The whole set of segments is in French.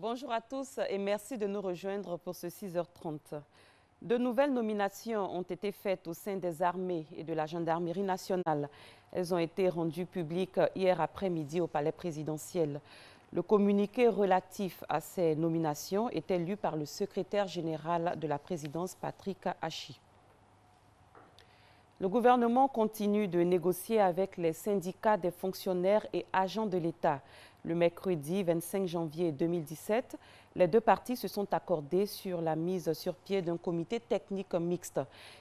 Bonjour à tous et merci de nous rejoindre pour ce 6h30. De nouvelles nominations ont été faites au sein des armées et de la gendarmerie nationale. Elles ont été rendues publiques hier après-midi au palais présidentiel. Le communiqué relatif à ces nominations était lu par le secrétaire général de la présidence, Patrick Hachi. Le gouvernement continue de négocier avec les syndicats des fonctionnaires et agents de l'État. Le mercredi 25 janvier 2017, les deux parties se sont accordées sur la mise sur pied d'un comité technique mixte.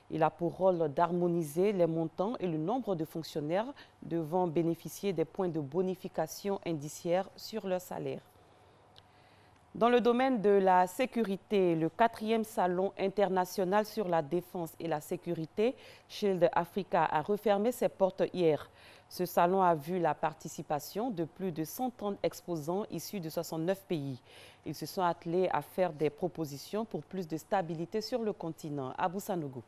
Il a pour rôle d'harmoniser les montants et le nombre de fonctionnaires devant bénéficier des points de bonification indiciaire sur leur salaire. Dans le domaine de la sécurité, le 4e salon international sur la défense et la sécurité, Shield Africa, a refermé ses portes hier. Ce salon a vu la participation de plus de 130 exposants issus de 69 pays. Ils se sont attelés à faire des propositions pour plus de stabilité sur le continent. Abou Sanogo.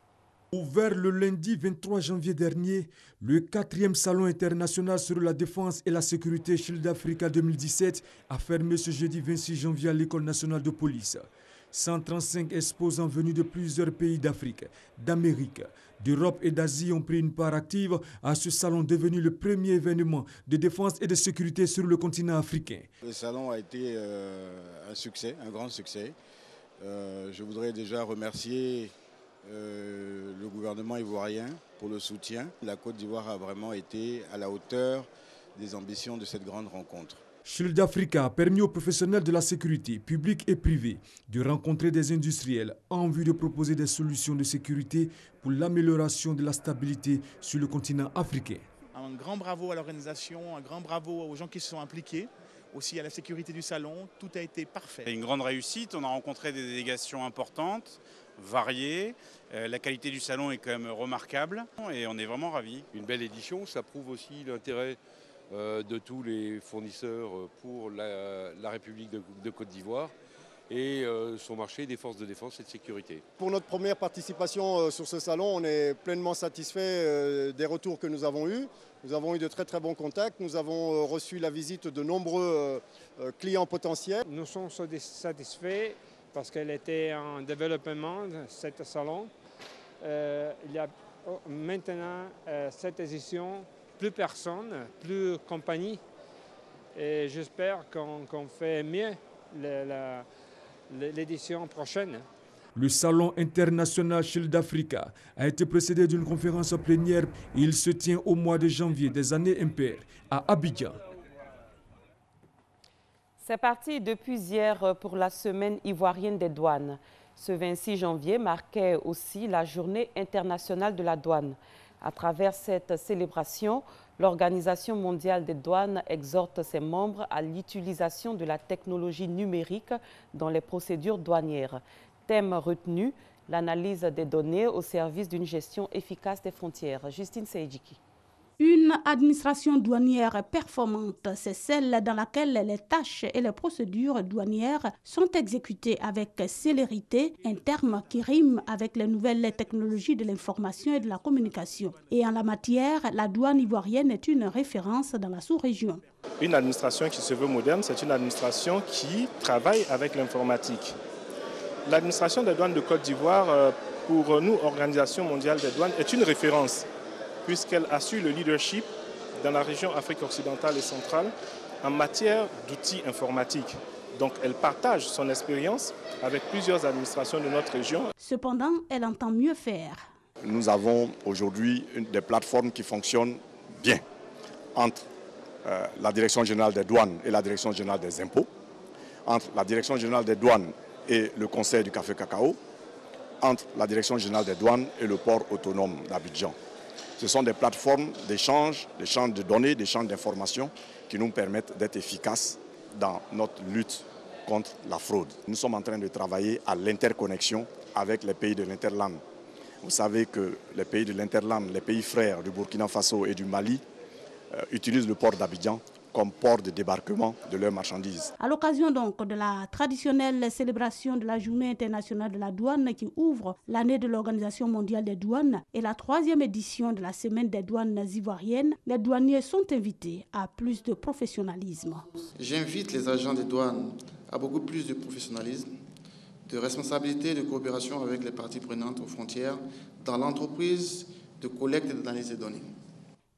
Ouvert le lundi 23 janvier dernier, le 4e Salon international sur la défense et la sécurité Shield Africa 2017 a fermé ce jeudi 26 janvier à l'École nationale de police. 135 exposants venus de plusieurs pays d'Afrique, d'Amérique, d'Europe et d'Asie ont pris une part active à ce salon devenu le premier événement de défense et de sécurité sur le continent africain. Le salon a été un succès, un grand succès. Je voudrais déjà remercier le gouvernement ivoirien pour le soutien. La Côte d'Ivoire a vraiment été à la hauteur des ambitions de cette grande rencontre. Shield Africa a permis aux professionnels de la sécurité, publique et privée, de rencontrer des industriels en vue de proposer des solutions de sécurité pour l'amélioration de la stabilité sur le continent africain. Un grand bravo à l'organisation, un grand bravo aux gens qui se sont impliqués, aussi à la sécurité du salon, tout a été parfait. C'est une grande réussite, on a rencontré des délégations importantes, variées, la qualité du salon est quand même remarquable et on est vraiment ravis. Une belle édition, ça prouve aussi l'intérêt de tous les fournisseurs pour la République de Côte d'Ivoire et son marché des forces de défense et de sécurité. Pour notre première participation sur ce salon, on est pleinement satisfait des retours que nous avons eus. Nous avons eu de très très bons contacts, nous avons reçu la visite de nombreux clients potentiels. Nous sommes satisfaits parce qu'elle était en développement, cet salon. Il y a maintenant cette édition, plus personne, plus compagnie. Et j'espère qu'on fait mieux l'édition prochaine. Le Salon international Shield Africa a été précédé d'une conférence plénière. Il se tient au mois de janvier des années impaires à Abidjan. C'est parti depuis hier pour la semaine ivoirienne des douanes. Ce 26 janvier marquait aussi la journée internationale de la douane. À travers cette célébration, l'Organisation mondiale des douanes exhorte ses membres à l'utilisation de la technologie numérique dans les procédures douanières. Thème retenu, l'analyse des données au service d'une gestion efficace des frontières. Justine Seydjiki. Une administration douanière performante, c'est celle dans laquelle les tâches et les procédures douanières sont exécutées avec célérité, un terme qui rime avec les nouvelles technologies de l'information et de la communication. Et en la matière, la douane ivoirienne est une référence dans la sous-région. Une administration qui se veut moderne, c'est une administration qui travaille avec l'informatique. L'administration des douanes de Côte d'Ivoire, pour nous, Organisation mondiale des douanes, est une référence, puisqu'elle assure le leadership dans la région Afrique occidentale et centrale en matière d'outils informatiques. Donc elle partage son expérience avec plusieurs administrations de notre région. Cependant, elle entend mieux faire. Nous avons aujourd'hui des plateformes qui fonctionnent bien entre la Direction générale des douanes et la Direction générale des impôts, entre la Direction générale des douanes et le Conseil du café cacao, entre la Direction générale des douanes et le port autonome d'Abidjan. Ce sont des plateformes d'échange de données, d'échange d'informations qui nous permettent d'être efficaces dans notre lutte contre la fraude. Nous sommes en train de travailler à l'interconnexion avec les pays de l'Interland. Vous savez que les pays de l'Interland, les pays frères du Burkina Faso et du Mali, utilisent le port d'Abidjan comme port de débarquement de leurs marchandises. À l'occasion donc de la traditionnelle célébration de la Journée internationale de la douane qui ouvre l'année de l'Organisation mondiale des douanes et la 3e édition de la Semaine des douanes ivoiriennes, les douaniers sont invités à plus de professionnalisme. J'invite les agents des douanes à beaucoup plus de professionnalisme, de responsabilité et de coopération avec les parties prenantes aux frontières dans l'entreprise de collecte et d'analyse des données.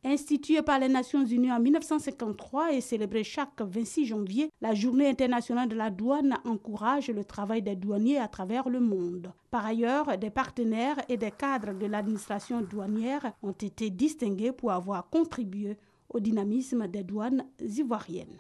Instituée par les Nations Unies en 1953 et célébrée chaque 26 janvier, la Journée internationale de la douane encourage le travail des douaniers à travers le monde. Par ailleurs, des partenaires et des cadres de l'administration douanière ont été distingués pour avoir contribué au dynamisme des douanes ivoiriennes.